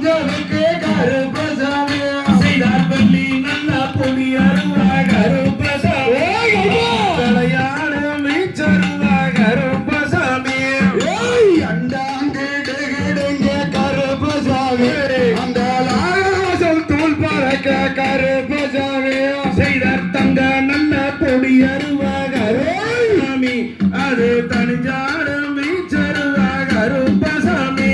உங்களுக்கு கருப்பசாமி செய்தார் பள்ளி நல்ல பொடி அருவா கருப்பசாமி விளையாடும் வீச்சருவா கருப்பசாமி அண்டாங்கிடுங்க கருப்பசாமி அந்த லாசம் தூள் பறக்க கருப்பசாமி செய்தார் தங்க நல்ல பொடி அருவா கருப்பசாமி அது தனிஞ்சாடும் வீச்சருவா கருப்பசாமி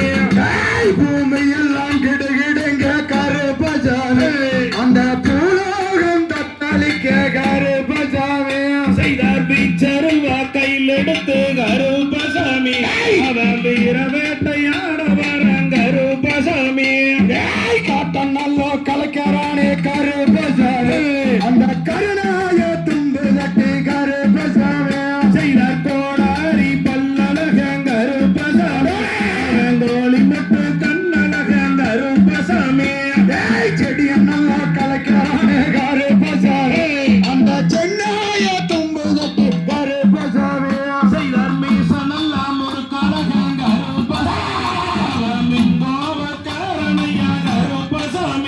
பூமியெல்லாம் கிடுகிடுங்க கருப்பசாமி அந்த பூலோகம் தத்தளிக்க கருப்பசாமி செய்தார் வீச்சருவா கையில் எடுத்து கருப்பசாமி அவன் வீர வேட்டையாட வரான் கருப்பசாமி காட்டன் நல்ல கலக்கிறானே கருப்பசாமி அந்த கருணாய துண்டு தட்டி கருப்பசாமி செய்தார் கோடாரி பல்லழகன் கருப்பசாமி கோழி முட்டு கண்ணழகன் கருப்பசாமி செடிய நல்லா கலக்கிறானே கருப்பசாமி அந்த சென்னாய தும்பு தட்டி கருப்பசாமி செய்தார் மீச நல்லாம் ஒரு கழகன் கருப்பசாமி கோவக்காரனையா கருப்பசாமி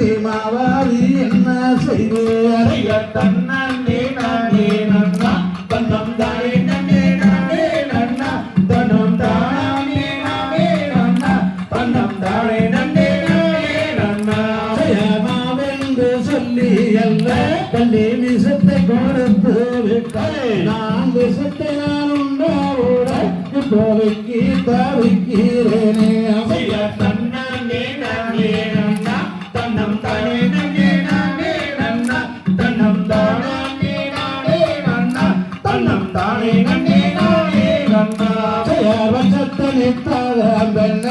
தீமாவாதி என்ன செய்து தன்னே நானே நன்னா தன்னம் தானே நன்னே நானே நன்னா தன்னம் தானே நானே நன்னா தன்னம் தானே நன்னே நானே நன்னா ஜெயமாவென்று சொல்லி அல்ல கள்ளி விஷத்தை கொடுத்து விட்டாய் நான் விஷத்தை நான் உண்டாவோட இப்போதைக்கு தவிக்கிறேனே தன்னே நானே நன்னா தன்னம் தானே நன்னே நானே நன்னா தன்னம் தானே நானே நன்னா தன்னம் தானே நன்னே நானே நன்னா வச்சத்தனித்தாத பெண்ண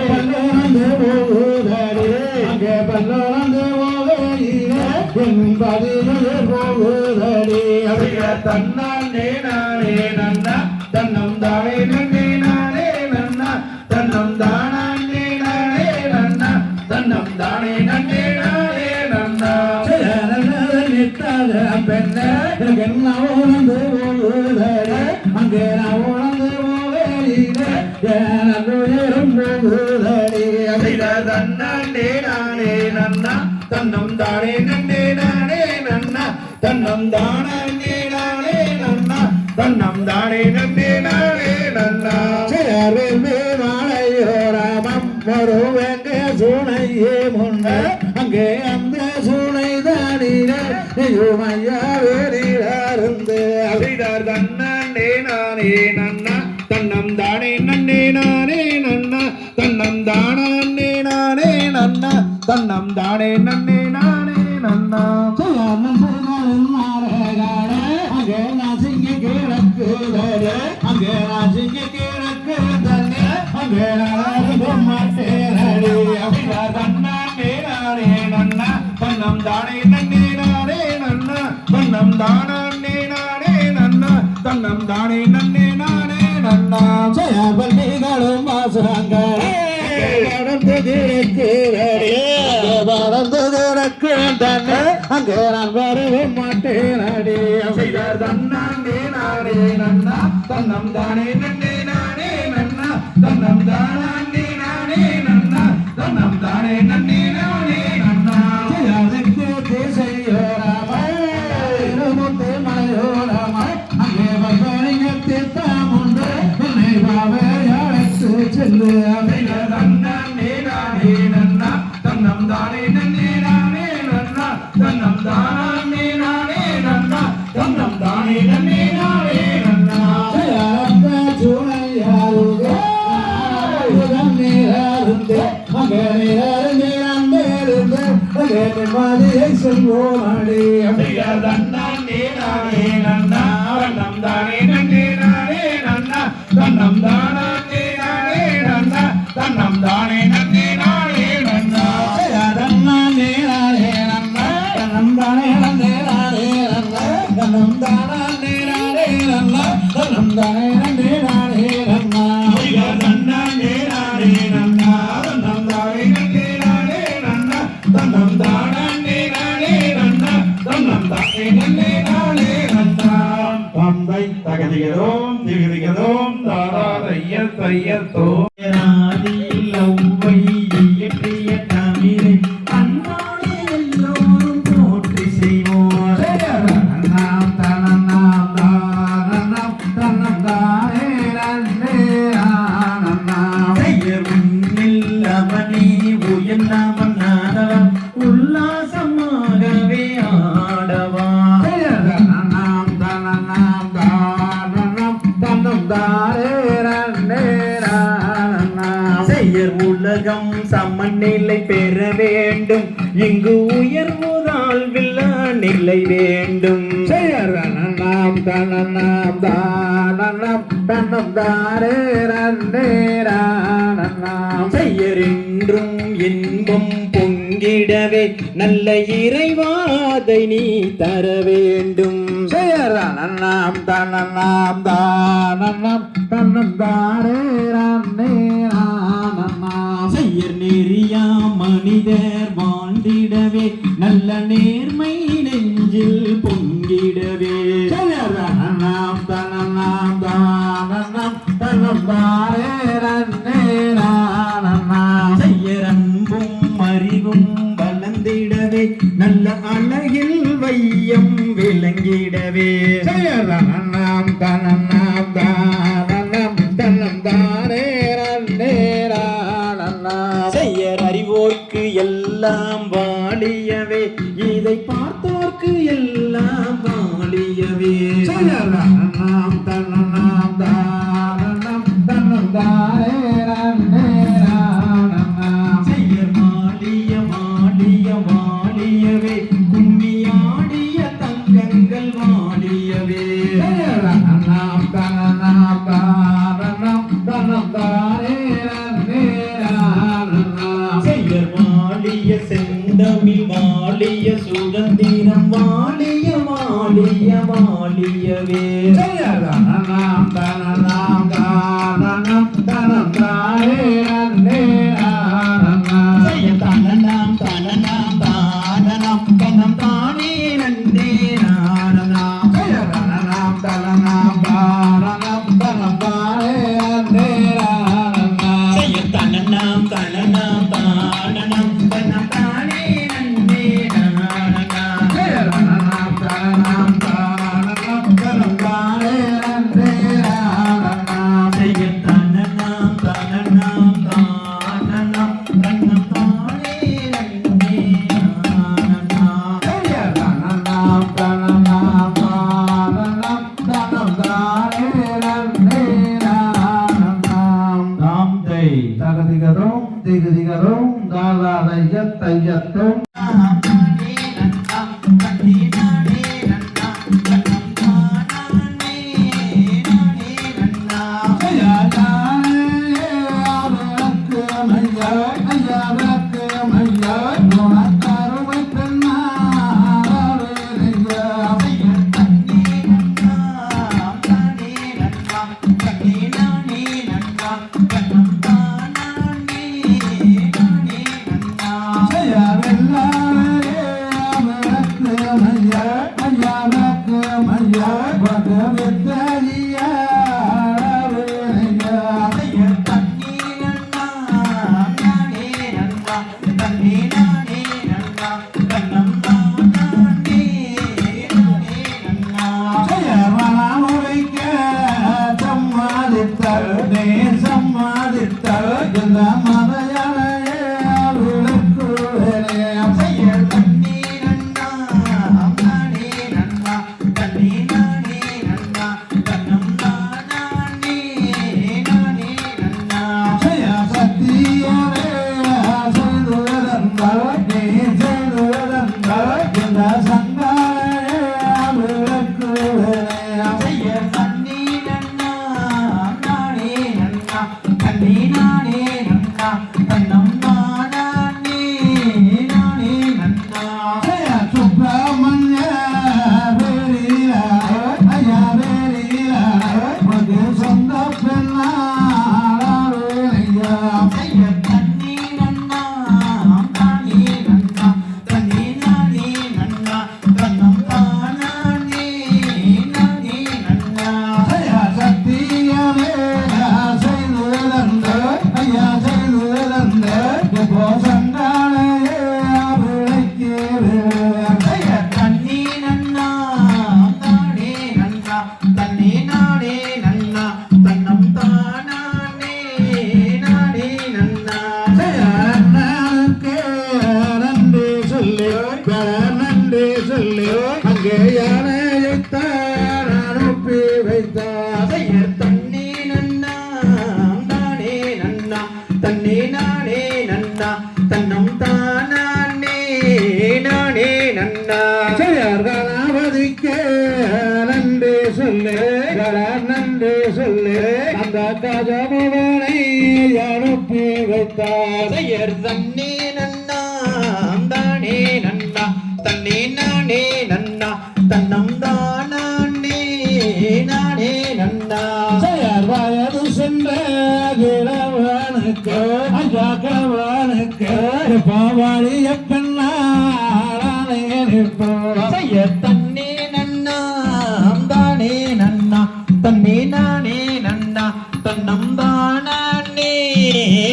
பல்லோனந்து போகுதடி அங்கே பல்லோனந்து போகையிலே என் பதிலே போகுதடி தன்னே நானே நன்னா தன்னம் தானே நன்னே நானே நன்னா தன்னம் தானே நானே நன்னா தன்னம் தானே நன்னே நானே நன்னா நித்தாத பெண்ண என்ன உணர்ந்து போகுதடி அங்கே நான் உணர்ந்து போகையிலே என் போகுதடி தன்னே நானே நன்னா தன்னம் தானே நன்னே நானே நன்னா தன்னம் தானே நானே நன்னா தன்னம் தானே நன்னே நானே நன்னா மாலையோராமம் ஒரு வெங்க சூனையே முன்ன அங்கே அந்த சூனை தானிலே ஐயா வேறிருந்து தன்னே நானே நன்னா தன்னம் தானே நன்னே நானே நன்னா தன்னம் தானே நானே நன்னா தன்னம் தானே நன்னே நானே நன்னா அங்கே நாசிங்க கிழக்கு அங்கே நாசிங்க கிழக்கு தண்ணே அங்கே நான் மாட்டேன் தன்னே நானே நன்னா தன்னம் தானே நன்னே நானே நன்னா தன்னம் தானே நானே நன்னா தன்னம் தானே நன்னே நானே நன்னா பள்ளிகளும் வாசங்கள் வளர்ந்ததற்கு தன்னை அங்கே நான் வரவே மாட்டேன் அடி தன்னே நானே நன்னா தன்னம் தானே நன்னே நானே நன்னா தன்னம் தானே நானே நன்னா தன்னம் தானே நன்னே நானே நன்னா அதுக்கு திசையோராம மலையோராம அங்கே வந்தோனிங்க தீர்த்தாமுண்டு என்னை பாவே அழைத்து செல்லு தன்னே நானே நன்னா தன்னம் தானே நன்னே நானே நன்னா தன்னம் தானே நானே நன்னா தன்னம் தானே நன்னே நானே நன்னா செல்வோடி தன்னே நானே நன்னா தன்னம் தானே நன்னே நானே நன்னா தன்னம் தானே நானே நன்னா தன்னம் தானே நன்னே நானே நன்னா தன்னே நானே நன்னா தன்னம் தானே நன்னே நானே நன்னா தன்னம் தானே நானே நன்னா தன்னம் தானே நன்னே நானே நன்னா பம்பை தகதிகதோம் திகதிகதோம் தாரா தையல் தையல் தோ ராதியில் ஒவ்வை இயற்றிய தமிழை அண்ணாடி எல்லோரும் போற்றி செய்வோம் நாம் தனம் தானம் தனம் தானே நன்னே ஆனந்தம் உன்னில் அவனே உயர்ந்தவன் நாடவன் உல்லாசமாகவே ஆடவா நாம் தனம் தனம் தானே நன்னே செய்யர் உலகம் சமநிலை பெற வேண்டும் இங்கு உயர்வுதால் வில்ல நிலை வேண்டும் செய்யர் தனம் தாரே செய்யர் என்றும் இன்பம் பொங்கிடவே நல்ல இறைவாதை நீ தர வேண்டும் செய்யர் தனம் தாரே செய்யர் நெறியா மனிதர் வாழ்ந்திடவே நல்ல நேர்மை நெஞ்சில் பொங்கிடவே நாம் தனம் செய்யர் அன்பும் அறிவும் வளர்ந்து நல்ல அழகில் வையம் விளங்கிடவே செய்யலாம் தனம் தனம் தானே செய்யர் அறிவோர்க்கு எல்லாம் வாழியவே இதை பார்த்தோர்க்கு எல்லாம் வாழியவே செய்யலாம் தனம் தானே செய்யர் மாளிய மாளிய வாழியவே கும்மியாடிய தங்கங்கள் வாழியவே செய்யர் வாழிய செந்தமிழ் வாழிய சுதந்திரம் வாழிய வாழிய வாழியவே செய்ய தனனாம் தனனாம் தானனாம் தனம் தானே நன்னே நானனாம் செய்ய தனனாம் தனனாம் தானனாம் தனம் தானே நன்னே நானனாம் செய்ய தனனாம் தனனாம் தானனாம் தனம் தானே நன்னே நானனாம் தாம் தை தகதிகரும் திகதிகரும் தாதாதையத்தையத்தும் அங்கே யானையைத்தான் அனுப்பி வைத்தார் தன்னே நன்னா தானே நன்னா தன்னே நானே நன்னா தன்னம் தானே நானே நன்னா செய்யார் கணபதிக்கு நன்றி சொல்லு நன்றி சொல்லு அந்த கஜமுகனை அனுப்பி வைத்தார் செய்யர் தன்னே நன்னா தானே நன்னா தன்னே நானே நன்னா தன்னம் தானே நானே நன்னா செய்யார் வயது சென்ற கிழவனுக்கு அஜாக்கவனுக்கு பாவாளிய பெண்ணாளே செய்யர் தன்னே நன்னா தானே நன்னா தன்னே நானே நன்னா தன்னம் தானே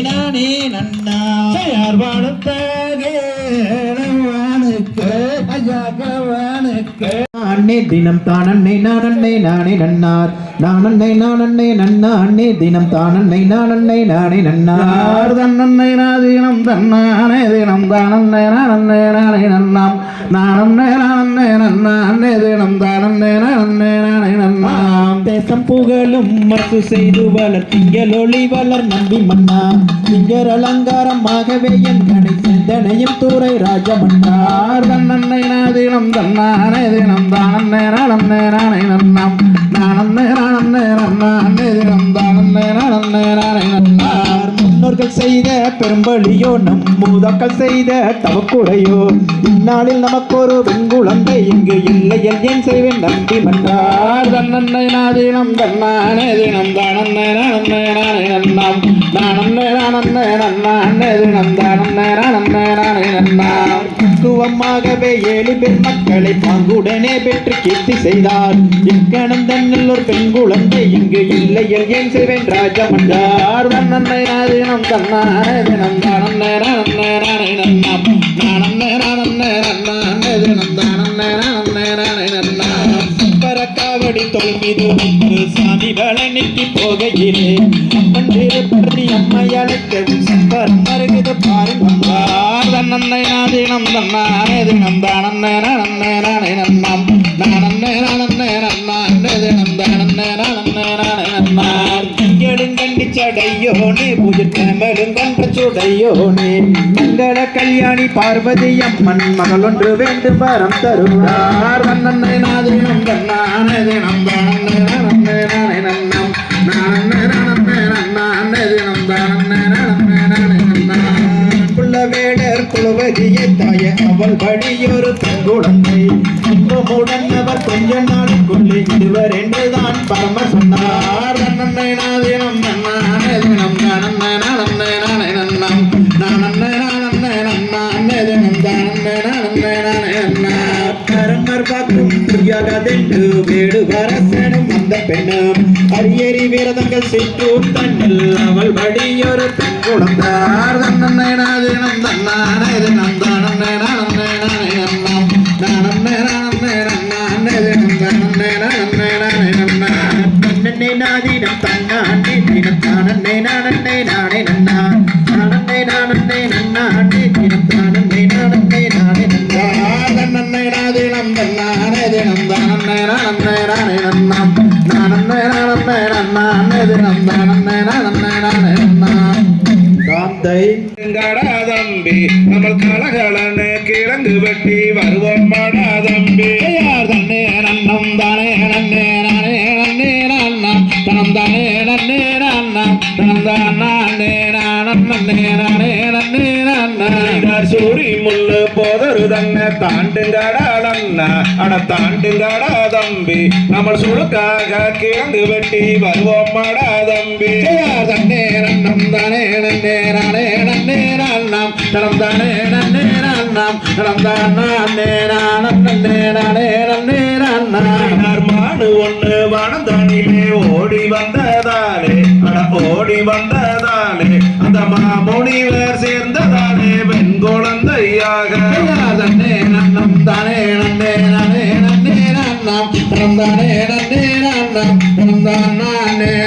நானே நன்னா செய்யார் படுத்த கிழவனுக்கு நன்னானே தினம் தானன்னை நானன்னை நானே நன்னார் நானன்னை நானன்னை நன்னானே தினம் தானன்னை நானன்னை நானே நன்னார் தன்னன்னை நாதீனம் தன்னானே தினம் தானன்னை நானன்னை நானே நன்னாம் நானன்னை நானன்னை நன்னானே தினம் தானன்னை நானன்னை நானே நன்னாம் தேசம் புகழும் மசு செய்து வளர் திங்கள் ஒளி வளர் நம்பி மன்னா திங்கர் அலங்காரமாகவே என் கணை சிந்தனையும் தூரை ராஜமன்னார் தன்னன்னை நாதீனம் தன்னானே தினம் தானன்னை நானன்னை நானே நன்னாம் நானன்னை நானன்னை நன்னானே தினம் தானன்னை நானன்னை நானே நன்னார் முன்னோர்கள் செய்த பெரும்பலியோ நம் மூதாக்கள் செய்த தவக்குறையோ இந்நாளில் நமக்கொரு வெண்குழந்தை இங்கு இல்லையல் ஏன் செய்வேன் நம்பி மன்னார் தன்னன்னை நாதீனம் தன்னானே தினம் தானன்னை நானன்னை நானே நன்னாம் நானன்னை நானன்னை நன்னானே தினம் தானன்னை நானன்னை நானே நன்னாம் பக்குவமாகவே 7 பெண் மக்களை பாங்குடனே பெற்று கீர்த்தி செய்தார் இக்கணம் தன்னில் ஒரு பெண் குழந்தை இங்கு இல்லையல் ஏன் செய்வேன் ராஜமன்னார் தன்னன்னை நாதீனம் தன்னானே தினம் தானன்னை நானன்னை நானே நன்னாம் நானன்னை நானன்னை நன்னானே தினம் தானன்னை நானன்னை நானே நன்னாம் பரக்காவடி தொல்மிது சாமி வளனிக்கு போகையிலே அப்பன் திருப்பதி அம்மை அழைக்கவும் சப்பரம் மருகுது பாருங்க தன்னன்னை நாதீனம் தன்னானே தினம் தானன்னை நானன்னை நானே நன்னாம் நானன்னை நானன்னை நன்னானே தினம் தானன்னை நானன்னை நானே நன்னாம் கண்டி சடையோனே புஜத்தமலும் கன்ற சுடையோனே மங்கள கல்யாணி பார்வதி அம்மன் மகள் ஒன்று வேண்டும் வரம் தருவார் தன்னன்னை நாதீனம் தன்னானே தினம் தானன்னை நானன்னை நானே நன்னாம் நானன்னை நானன்னை நன்னானே தினம் தானன்னை நானன்னை நானே நன்னாம் வேடர் குலவதியை தாய அவள் படியொரு பெண் குழந்தை இன்பமுடன் அவர் கொஞ்ச நாளுக்குள்ளே இருவர் என்றுதான் பரம சொன்னார் தன்னன்னை நாதீனம் தன்னானே தினம் தானன்னை நானன்னை நானே நன்னாம் நானன்னை நானன்னை நன்னானே தினம் தானன்னை நானன்னை நானே நன்னாம் கரமர் பார்க்கும் புரியாதென்று வேடு வரசனும் அந்த பெண்ணும் அரியறி விரதங்கள் சிற்றூர் தன்னில் அவள் படியொரு பெண் குழந்தார் தன்னன்னை நாதீனம் தன்னானே தினம் தானன்னை நானன்னை நானே நன்னாம் நானன்னை நானன்னை நன்னானே தினம் தானன்னை நானன்னை நானே நன்னாம் தன்னன்னை நாதீனம் தன்னானே தினம் தானன்னை நானன்னை நானே நன்னா நானன்னை நானன்னை நன்னானே தினம் தானன்னை நானன்னை நானே நன்னா தன்னன்னை நாதீனம் தன்னானே தினம் தானன்னை நானன்னை நானே நன்னாம் நானன்னை நானன்னை நன்னானே தினம் தானன்னை நானன்னை நானே நன்னாம் காந்தை எங்கடா தம்பி நம்ம கலகலன்னு கிழங்கு வெட்டி வருவோம் மாடா தம்பி யார் தன்னே நன்னம் தானே நன்னே நானே நன்னே நன்னாம் தனம் தானே நன்னே நன்னாம் தனம் தானே நானம் நன்னே நானே நன்னே நன்னாம் சூரி முள்ளு போதரு தன்ன தாண்டுங்கடா அண்ணா அட தாண்டுங்கடா தம்பி நம்ம சுழுக்காக கிழங்கு வெட்டி வருவோம் மாடா தம்பி யார் தன்னே நன்னம் தானே நன்னே நானே நன்னே நன்னாம் தனம் தானே நன்னே நன்னாம் தனம் தானே நானம் நன்னே நானே நன்னே நன்னாம் மாடு ஒண்ணு வனந்தனிலே ஓடி வந்ததாலே அட ஓடி வந்ததாலே அந்த மாமுனிவர் சேர்ந்ததாலே பெண் குழந்தையாக தன்னே நன்னம் தானே நன்னே நானே நன்னே நன்னாம் தனம் தானே நன்னே நன்னாம் தனம் தானே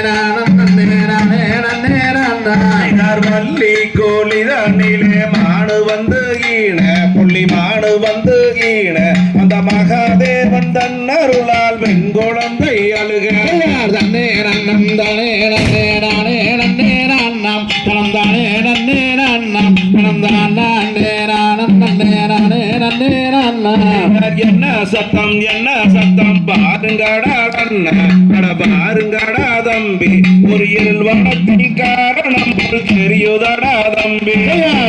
நானம் நன்னே நானே நன்னே நன்னாம் வள்ளி கோழி தண்ணிலே மாடு வந்து ஈன புள்ளி மாடு வந்து ஈன அந்த மகாதேவன் தன்னருளால் பெண் குழந்தை அழுக தன்னே நன்னம் தானே நன்னே நானே நன்னே நன்னாம் தனம் தானே நன்னே நன்னாம் தனம் தானே நானம் நன்னே நானே நன்னே நன்னாம் என்ன சத்தம் பாருங்கடா கண்ண அட பாருங்கடா தம்பி ஒரு இருள் வனத்தின் காரணம் ஒரு தெரியுதடா தம்பி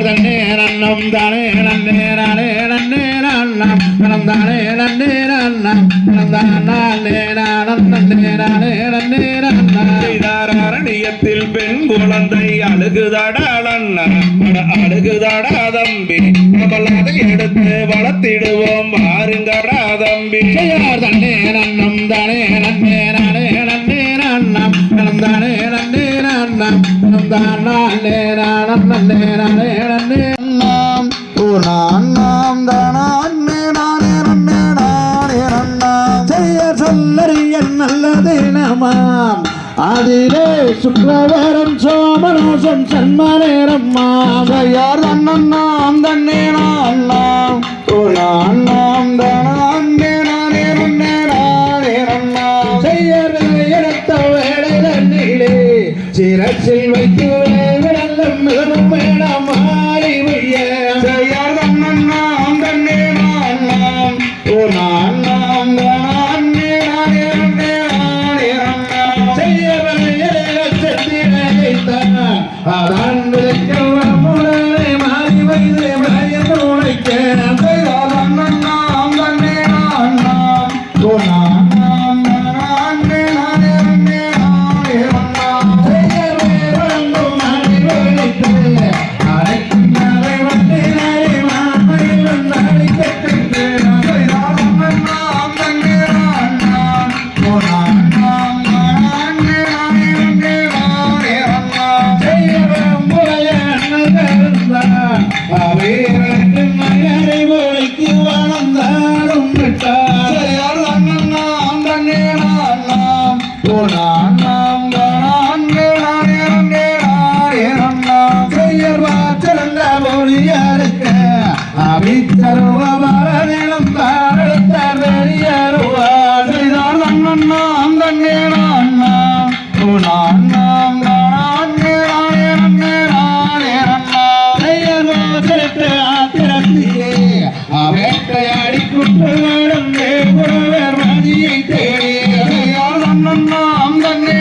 தன்னே நன்னம் தானே நன்னே நானே நன்னே நன்னாம் தனம் தானே நன்னே நன்னாம் தனம் தானே நானம் நன்னே நானே நன்னே நன்னாம் அரணியத்தில் பெண் குழந்தை அழுகுதடா அண்ணா அட அழுகுதடா தம்பி நம்மள் அதை எடுத்து வளர்த்திடுவோம் பாருங்கடா தம்பி தன்னே நன்னம் தானே நன்னே நானே நன்னே நன்னாம் தனம் தானே நன்னே நன்னாம் தனம் தானே நானம் நன்னே நானே நன்னே நன்னாம் ஓ நன்னாம் தானே நானே நன்னே நானே நன்னாம் மாதத்திலே சுக்ரவாரம் சோமநாசம் சன்ம நேரம் மாதையார் தன்னண்ணாம் தன்னே நாம் ஓ நாம் தானே நானே எடுத்த வேலை தண்ணிலே சிரச்சில் வைத்து விடல்லும் மிகவும் வேணாம் மாறி வைய செய்யார் தன்னண்ணாம் தன்னே நாம் ஓ நாம் தானே நானே செய்யவனை செத்திரைத்தான் அதான் முறை மாறி வைத்து மயம் உழைக்க நாம் தன்னே நாம் ஓ நாம் வேட்டையாடி குற்றவாடும் மதியை தேடி நாம் தன்னே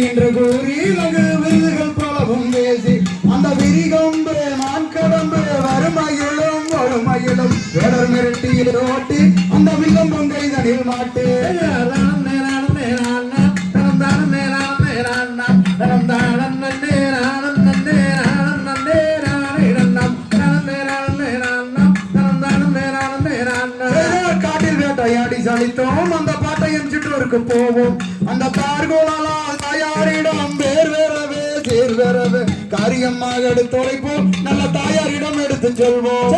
என்று கூறி அவர் மிரட்டியை ஓட்டி அந்த வில்லம் பொங்கை தனில் மாட்டு காட்டில் வேட்டையாடி சலித்தோம் அந்த பாட்டையும் சிற்றூருக்கு போவோம் அந்த தார்கோலாலா தாயாரிடம் வேர் வேறவே சேர் வேறவே காரியமாக எடுத்து உரைப்போம் நல்ல தாயாரிடம் எடுத்து சொல்வோம்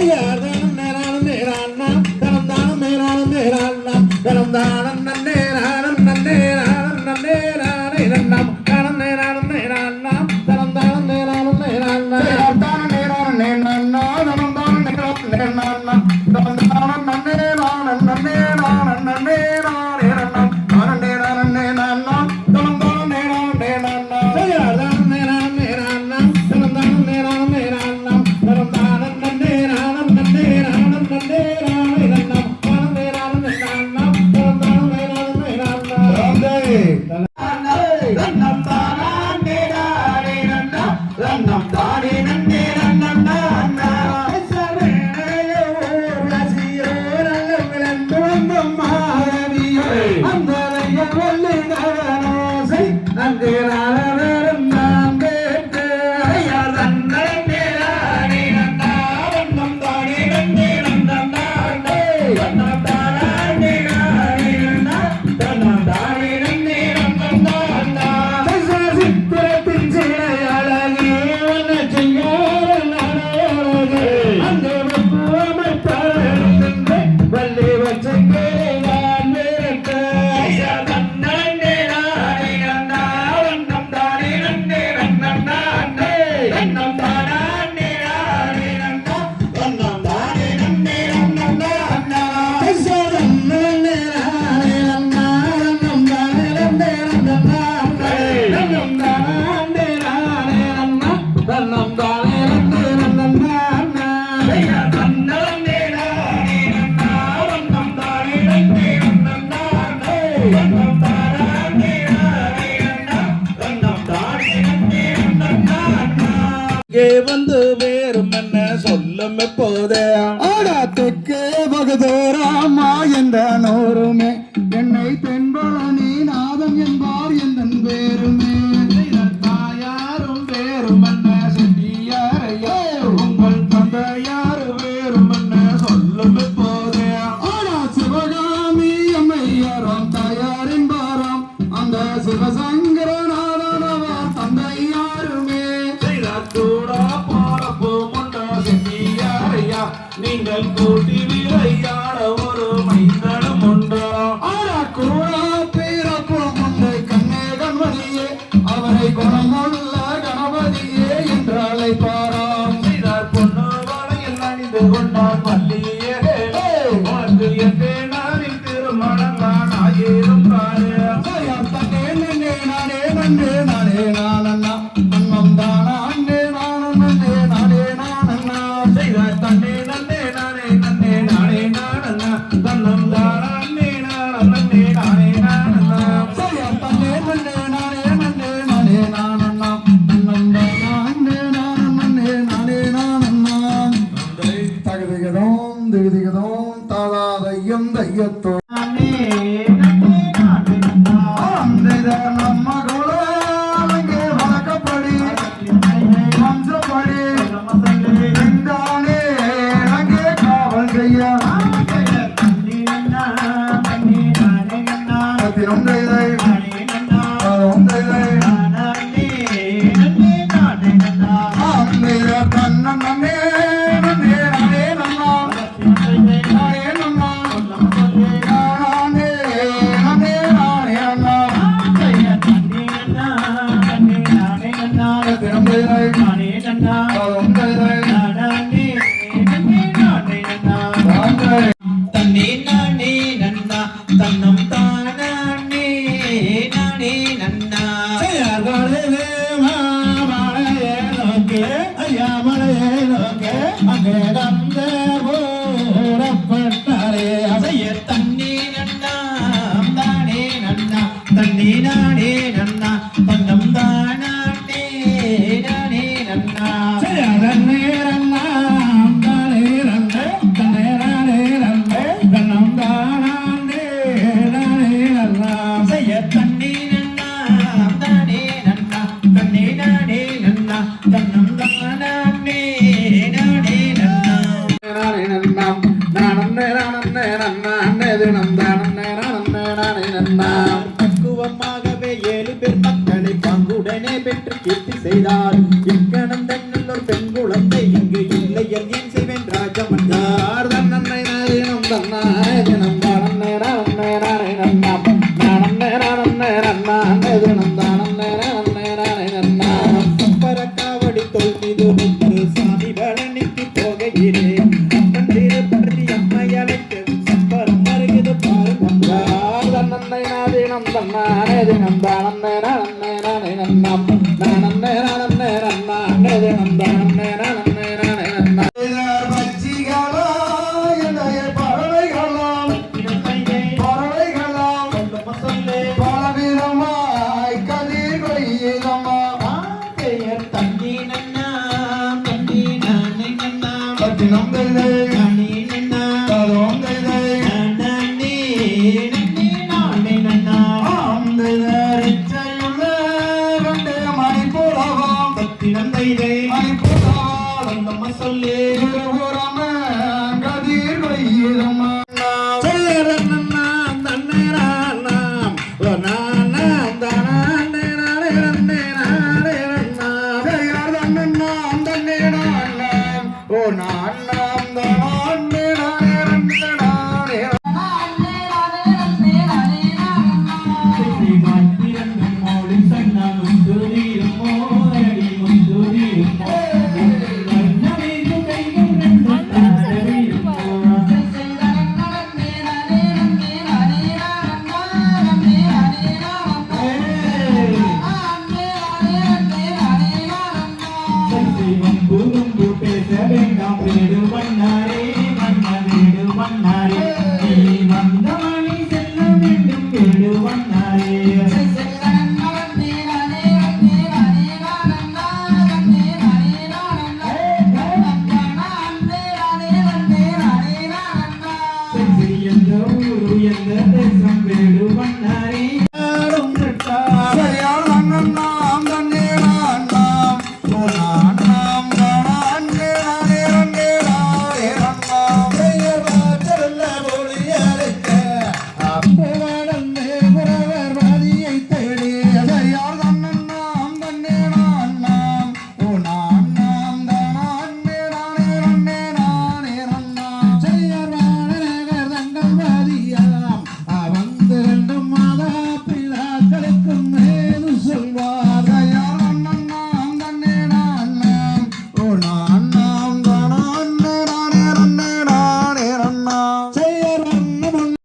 வந்து வேறும் என்ன சொல்லும் எப்போதே ஆடாத்துக்கு பகுதோராமா என்ற நோருமே என்னை தென்பழனி நாதம் என்பார் எந்த வேறுமே தாயாரும் வேறும் என்ன செட்டியாரையா உங்கள் தந்தையார் வேறும் என்ன சொல்லும் எப்போதே ஆடா சிவகாமி அம்மையாராம் தாயார் என்பாராம் அந்த சிவசங்கரநாதனவர் தந்தையாருமே கூடா போறப்போ முண்டா செட்டியாரையா நீங்கள் கூட்டி விளையாட ஒரு மைந்தனம் உண்டோ ஆனா கூடா பிறப்போ முண்டை கண்ணே கண்மணியே அவரை குணமுள்ள கணபதியே என்று அழைப்பாராம் செய்தார் பொண்ணு வளையில் அணிந்து கொண்டார் பள்ளியே உனக்கு எத்தே நாளில் திருமணம் தான் ஆயிரும் காடு தன்னே நன்னே நானே நன்னே நானே நானண்ணா அண்ணம் தானா தினம் தானே நானே நன்னா பக்குவமாகவே 7 பேர் மக்களை பங்குடனே பெற்று கீர்த்தி செய்தார். இக்கணம் தன்னுள் ஒரு பெண் குழந்தை இங்கு இல்லை என் செய்வேன் ராஜமன்னார். தன்னே தினம் தினம் தானே நன்னா தினம் தானே நன்னா பரக்காவடி தோல் மீது வைத்து சாமி பழனிக்கு போகையிலே அப்பன் திருப்பதி அம்மை அழைத்து சப்பரம் வருகிறது பாருங்க. தன்னே தினம் தினம் தானே நன்னா தினம் தானே நன்னா பச்சிகளா என்னைய பறவைகளாம் பறவைகளாம் பலவிதமாய் கதிர் கொய்யுதம்மா பெயர் தண்ணி நன்னா தண்ணி நானே நன்னா பட்டினம் தைதை நானே நன்னா தரும் தைதை நானே நன்னே நானே நன்னா ஆம் தைதை இச்சையுள்ள ரெண்டு மணிப்புறவாம் பத்தினம் தைதை மணிப்புறவாம் நம்ம சொல்லு இருபுறம கதிர் கொய்யுதம்மா ஓ நான் நாம் தான் பேச வேண்டாம் வீடு மன்னாரே மன்ன வீடு மன்னாரே